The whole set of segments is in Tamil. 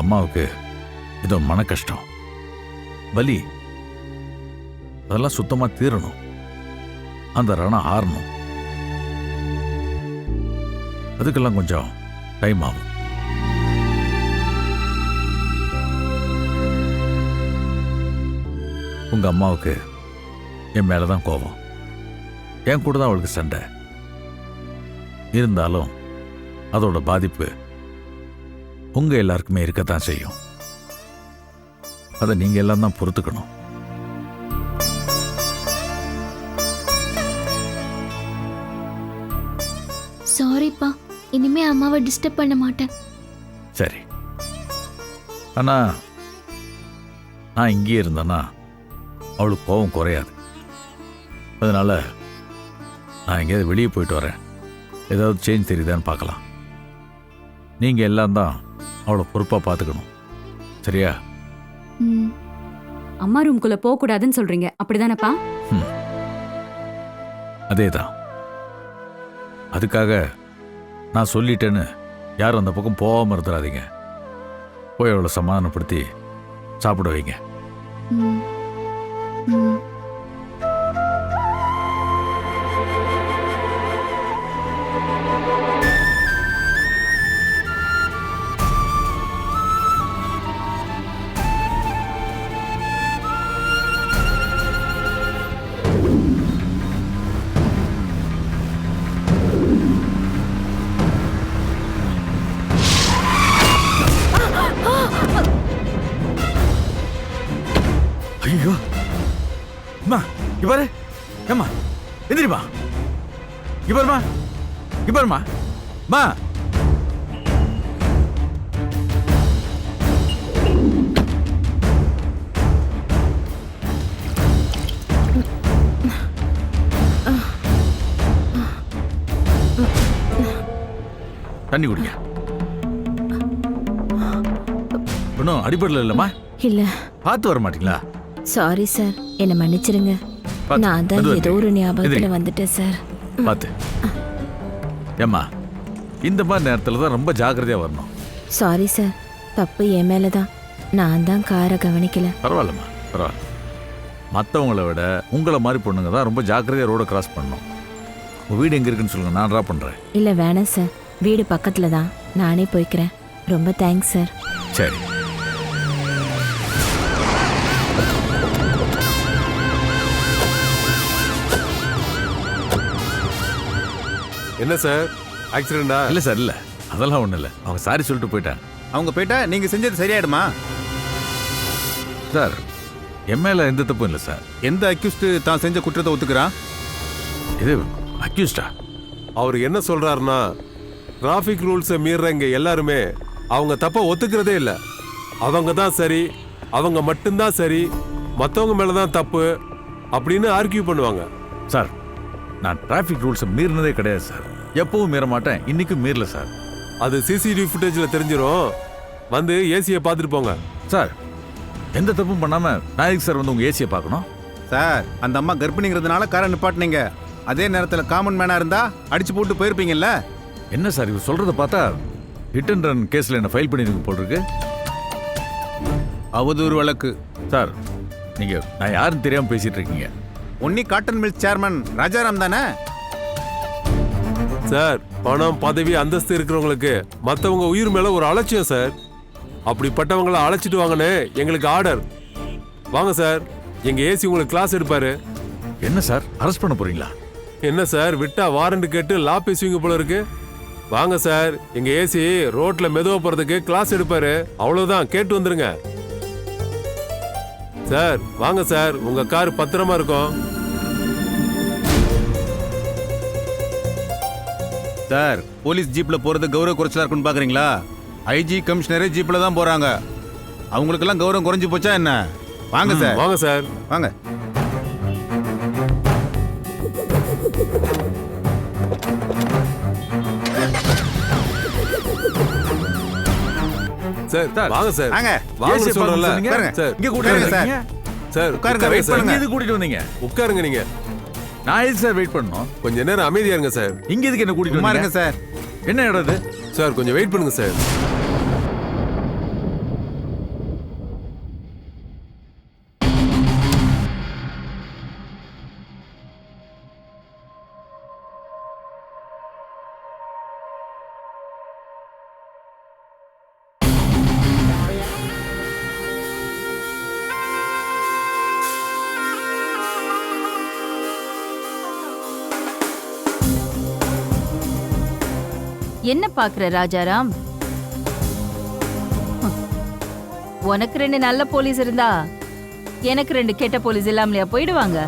அம்மாவுக்கு ஏதோ மன கஷ்டம், வலி, அதெல்லாம் சுத்தமா தீரணும். அந்த ரணம் ஆறணும். அதுக்கெல்லாம் கொஞ்சம் டைம் ஆகும். உங்க அம்மாவுக்கு என் மேலதான் கோபம், என் கூட தான் அவளுக்கு சண்டை. இருந்தாலும் அதோட பாதிப்பு உங்க எல்லாருக்குமே இருக்கத்தான் செய்யும். அதை நீங்க எல்லாம் தான் பொறுத்துக்கணும். சாரிப்பா, இனிமே அம்மாவை டிஸ்டர்ப் பண்ண மாட்டேன். சரி, ஆனா நான் இங்கேயே இருந்தேன்னா அவளுக்கு கோபம் குறையாது. அதனால நான் எங்கேயாவது வெளியே போயிட்டு வரேன். ஏதாவது சேஞ்ச் தெரியுதான்னு பார்க்கலாம். நீங்க எல்லாம் தான் அவளை பொறுப்பா பார்த்துக்கணும். சரியா? அம்மா ரூம்குள்ள போக கூடாதுன்னு சொல்றீங்க, அப்படிதானப்பா? அதேதான். அதுக்காக நான் சொல்லிட்டேன்னு யாரும் அந்த பக்கம் போகாம இருந்துடாதீங்க. போய் அவளை சமாதானப்படுத்தி சாப்பிட வைங்க. ஐயோ அம்மா, இவரு ஏம்மா எந்திரிமா, இவருமா இவருமா மா. தண்ணி குடிங்க. ஒன்றும் அடிபடல இல்லம்மா? இல்ல. பார்த்து வர மாட்டீங்களா? சாரி சார், என்ன மன்னிச்சிருங்க. நான் தான் ஏதோ ஒரு ஞாபகத்துல வந்துட்டேன் சார். பார்த்து ஏம்மா, இந்த மாதிரி நேரத்தில் தான் ரொம்ப ஜாக்கிரதையா வரணும். சாரி சார், தப்பு என் மேலதான். நான் தான் காரை கவனிக்கல. பரவாயில்லம்மா, பரவாயில்ல. மற்றவங்கள விட உங்களை மாதிரி பொண்ணுங்க தான் ரொம்ப ஜாக்கிரதையாக ரோடை கிராஸ் பண்ணணும். உங்கள் வீடு எங்கே இருக்குன்னு சொல்லுங்கள், நான் ட்ராப் பண்ணுறேன். இல்லை வேணாம் சார், வீடு பக்கத்தில் தான், நானே போய்க்கிறேன். ரொம்ப தேங்க்ஸ் சார். சரி. என்ன சார், ஆக்சிடென்டா? இல்லை சார், இல்லை, அதெல்லாம் ஒன்றும் இல்லை. அவங்க சாரி சொல்லிட்டு போயிட்டாங்க. அவங்க போயிட்டா நீங்கள் செஞ்சது சரியாயிடுமா? சார், என் மேலே எந்த தப்பும் இல்லை சார். எந்த அக்யூஸ்டு தான் செஞ்ச குற்றத்தை ஒத்துக்கிறான்? இது அக்யூஸ்டா? அவர் என்ன சொல்றாருன்னா, டிராஃபிக் ரூல்ஸை மீறங்க எல்லாருமே அவங்க தப்ப ஒத்துக்கிறதே இல்லை. அவங்க தான் சரி, அவங்க மட்டும்தான் சரி, மற்றவங்க மேலே தான் தப்பு அப்படின்னு ஆர்கியூ பண்ணுவாங்க. சார், நான் டிராஃபிக் ரூல்ஸை மீறினதே கிடையாது சார். எப்பவும் மீற மாட்டேன், இன்னைக்கும் மீறல சார். அது சிசிடிவி ஃபுட்டேஜில் தெரிஞ்சிடும். வந்து ஏசியை பார்த்துட்டு போங்க. சார், எந்த தப்பும் பண்ணாம நாயக் சார் வந்து உங்க ஏசியை பார்க்கணும். சார், அந்த அம்மா கர்ப்பிணிங்கிறதுனால காரை நிப்பாட்டினீங்க. அதே நேரத்தில் காமன் மேனா இருந்தா அடிச்சு போட்டு போயிருப்பீங்கல்ல. என்ன சார் இவர் சொல்றத பார்த்தா ஹிட் அண்ட் ரன் கேஸ்ல என்ன ஃபைல் பண்ணிருக்கு போல் இருக்கு. அவதூறு வழக்கு. சார், நீங்க நான் யாரும் தெரியாம பேசிட்டு இருக்கீங்க. ஒன்னி காட்டன் மில்ஸ் சேர்மன் ராஜாராம் தானே? சார், பணம் பதவி அந்தஸ்து இருக்கிறவங்களுக்கு மற்றவங்க உயிர் மேல ஒரு அலட்சியம் சார். அப்படிப்பட்டவங்களை அழைச்சிட்டு வாங்கன்னு எங்களுக்கு ஆர்டர். வாங்க சார், எங்க ஏசி உங்களுக்கு கிளாஸ் எடுப்பாரு. என்ன சார், அரெஸ்ட் பண்ண போறீங்களா? என்ன சார், விட்டா வாரண்ட் கேட்டு லா பேசுவீங்க போல இருக்கு. வாங்க சார், எங்க ஏசி ரோட்ல மெதுவா போறதுக்கு கிளாஸ் எடுப்பாரு. அவ்வளவுதான், கேட்டு வந்துருங்க சார். வாங்க சார், உங்க கார் பத்திரமா இருக்கும். சார், போலீஸ் ஜீப்ல போறது கௌரவ குறைச்சலா இருக்குன்னு பாக்குறீங்களா? ஐஜி கமிஷனரே ஜீப்ல தான் போறாங்க. அவங்களுக்கெல்லாம் கௌரவம் குறைஞ்சு போச்சா என்ன? வாங்க சார். வாங்க சார், வாங்க. சார் வாங்க சார். வாங்க. வாங்க சொல்றல. சார், இங்க கூட்டிட்டு சார். வந்தீங்க. சார் உட்காருங்க, வெயிட் பண்ணுங்க. இங்க எதுக்கு கூட்டிட்டு வந்தீங்க? உட்காருங்க நீங்க. நான் எதுக்கு சார் வெயிட் பண்ணணும்? கொஞ்ச நேரம் அமைதியா இருங்க சார். இங்க எதுக்கு என்ன கூட்டிட்டு சும்மா வந்தீங்க இருங்க சார். என்ன இடம் இது? சார் கொஞ்சம் வெயிட் பண்ணுங்க சார். என்ன பாக்குற ராஜாராம்? உனக்கு 2 நல்ல போலீஸ் இருந்தா எனக்கு 2 கெட்ட போலீஸ் இல்லாமலையா போயிடுவாங்க?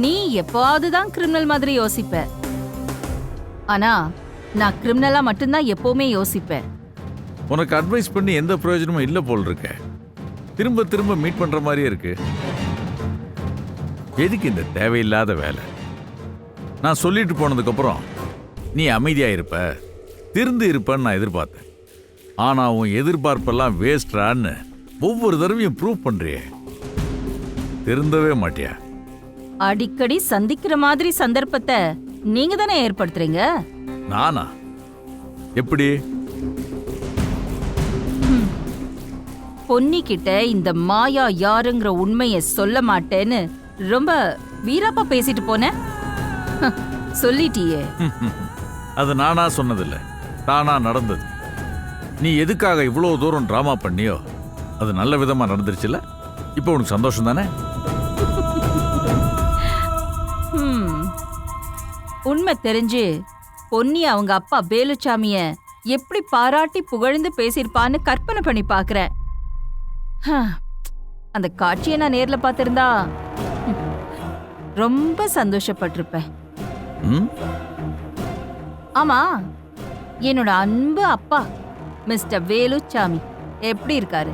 நீ எப்போதுதான் கிரிமினல் மாதிரி யோசிப்ப. ஆனா நான் கிரிமினலா மட்டும்தான் எப்பவுமே யோசிப்பேன். உனக்கு அட்வைஸ் பண்ணி எந்த பிரயோஜனமும் இல்லை போல் இருக்க. திரும்ப திரும்ப மீட் பண்ற மாதிரியே இருக்கு. எதுக்கு இந்த தேவையில்லாத வேலை? நான் சொல்லிட்டு போனதுக்கு அப்புறம் நீ அமைதியா இருப்ப, திருந்து இருப்பன்னு நான் எதிர்பார்த்தேன். ஆனா உன் எதிர்பார்ப்பெல்லாம் வேஸ்ட்ரான்னு ஒவ்வொரு தடவையும் ப்ரூவ் பண்றியே. திருந்தவே மாட்டியா? அடிக்கடி சந்திக்கிற மாதிரி சந்தர்ப்பத்தை நீங்க தானே ஏற்படுத்துறீங்க. நானா? எப்படி? பொன்னி கிட்ட இந்த மாயா யாருங்கிற உண்மையை சொல்ல மாட்டேன்னு ரொம்ப வீராப்பா பேசிட்டு போன. சொல்லிட்டியே. அது நானா சொன்னதில்ல, தானா நடந்தது. நீ எதுக்காக இவ்வளவு தூரம் டிராமா பண்ணியோ அது நல்ல விதமா நடந்துருச்சுல. இப்போ உனக்கு சந்தோஷம் தானே? உண்மை தெரிஞ்சு பொன்னி அவங்க அப்பா வேலுச்சாமிய எப்படி பாராட்டி புகழ்ந்து பேசியிருப்பான்னு கற்பனை பண்ணி பாக்குறேன். அந்த காட்சியை நான் நேர்ல பார்த்திருந்தா ரொம்ப சந்தோஷப்பட்டிருப்பேன். ஆமா, என்னோட அன்பு அப்பா மிஸ்டர் வேலுச்சாமி எப்படி இருக்காரு?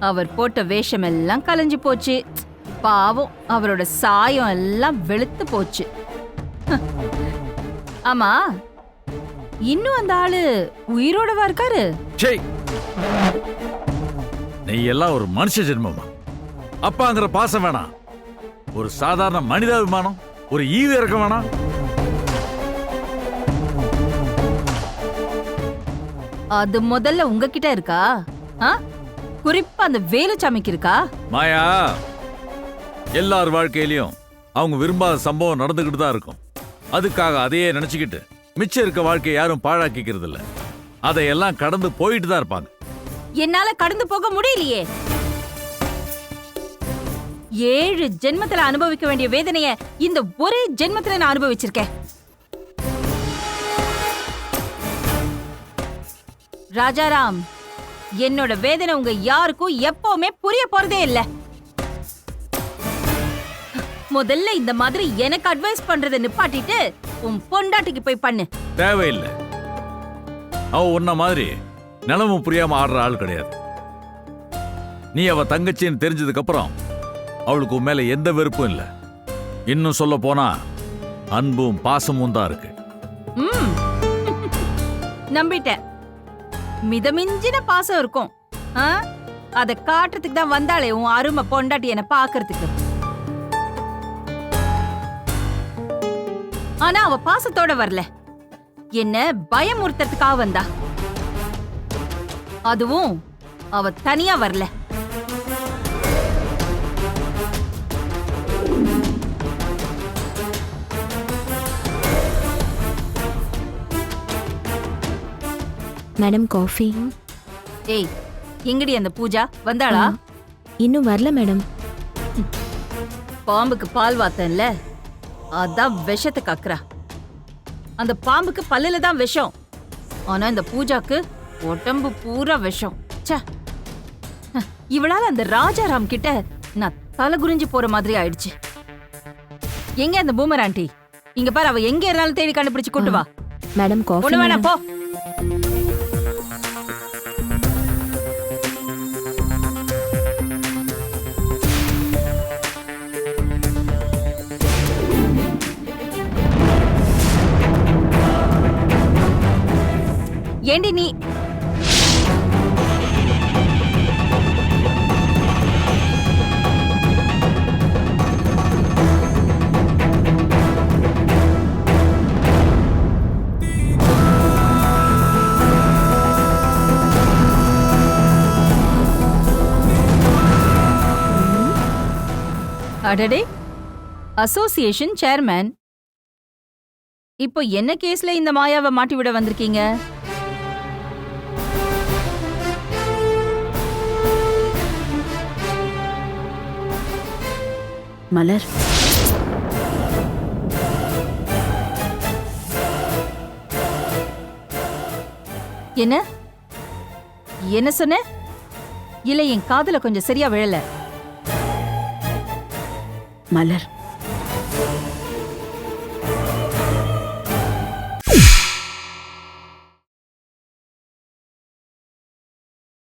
அவர் போட்ட வேஷம் எல்லாம் கலைஞ்சு போச்சு. பாவம், அவரோட சாயம் எல்லாம் வெளுத்து போச்சு. ஆமா, இன்னும் அந்த ஆளு உயிரோடவா இருக்காரு? நீ எல்லாம் ஒரு மனுஷ ஜென்மமா? அப்பாங்கிற பாசம் வேணாம், ஒரு சாதாரண மனிதாபிமானம், ஒரு ஈவு இறக்கம் வேணாம்? அது முதல்ல உங்ககிட்ட இருக்கா? குறிப்பா அந்த வேலுச்சாமிக்கு இருக்கா? மாயா, எல்லார் வாழ்க்கையிலயும் அவங்க விரும்பாத சம்பவம் நடந்துகிட்டு தான் இருக்கும். அதுக்காக அதையே நினைச்சுக்கிட்டு மிச்சம் இருக்க வாழ்க்கையை யாரும் பாழாக்கிக்கிறது இல்ல. அதையெல்லாம் கடந்து போயிட்டு தான் இருப்பாங்க. என்னால கடந்து போக முடியலையே. 7 ஜென்மத்துல அனுபவிக்க வேண்டிய வேதனைய இந்த ஒரே ஜென்மத்துல நான் அனுபவிச்சிருக்கேன். ராஜாராம், என்னோட வேதனை உங்க யாருக்கும் எப்பவுமே புரிய போறதே இல்ல. முதல்ல இந்த மாதிரி எனக்கு அட்வைஸ் பண்றதை நிப்பாட்டிட்டு உன் பொண்டாட்டிக்கு போய் பண்ணு. தேவையில்லை. அவ உன்ன மாதிரி நிலமும் புரியாம ஆடுற ஆள் கிடையாது. நீ அவ தங்கச்சின்னு தெரிஞ்சதுக்கு அப்புறம் அவளுக்கு உன் மேல எந்த வெறுப்பும் இல்ல. இன்னும் சொல்ல போனா அன்பும் பாசமும் தான் இருக்கு. நம்பிட்டேன். மிதமிஞ்சின பாசம் இருக்கும். அத காட்டுறதுக்கு தான் வந்தாளே உன் அருமை பொண்டாட்டி என்ன பாக்குறதுக்கு. ஆனா அவ பாசத்தோட வரல, என்ன பயமுறுத்துறதுக்காக வந்தா. அதுவும் அவ தனியா வரல. Madam coffee. ஏய், எங்கடி அந்த பூஜா வந்தாளா? இன்னும் வரல மேடம். பாம்புக்கு பால் வாத்தன்ல, அதான் விஷத்தை கக்குறா. அந்த பாம்புக்கு பல்லுல தான் விஷம், ஆனா இந்த பூஜாக்கு உடம்பு பூரா விஷம். இவளால அந்த ராஜாராம் கிட்ட நான் தலை குறிஞ்சு போற மாதிரி ஆயிடுச்சு. எங்க அந்த பூமர் ஆண்டி? இங்க பாரு, அவ எங்க இருந்தாலும் தேடி கண்டுபிடிச்சு கொண்டு வா. Madam coffee. ஒண்ணு வேணா, போ. ஏண்டி நீ அடடே, அசோசியேஷன் சேர்மேன். இப்போ என்ன கேஸ்ல இந்த மாயாவை மாட்டி விட வந்திருக்கீங்க? மலர், என்ன என்ன சொன்ன? இல்ல என் காதுல கொஞ்சம் சரியா விழல. மலர்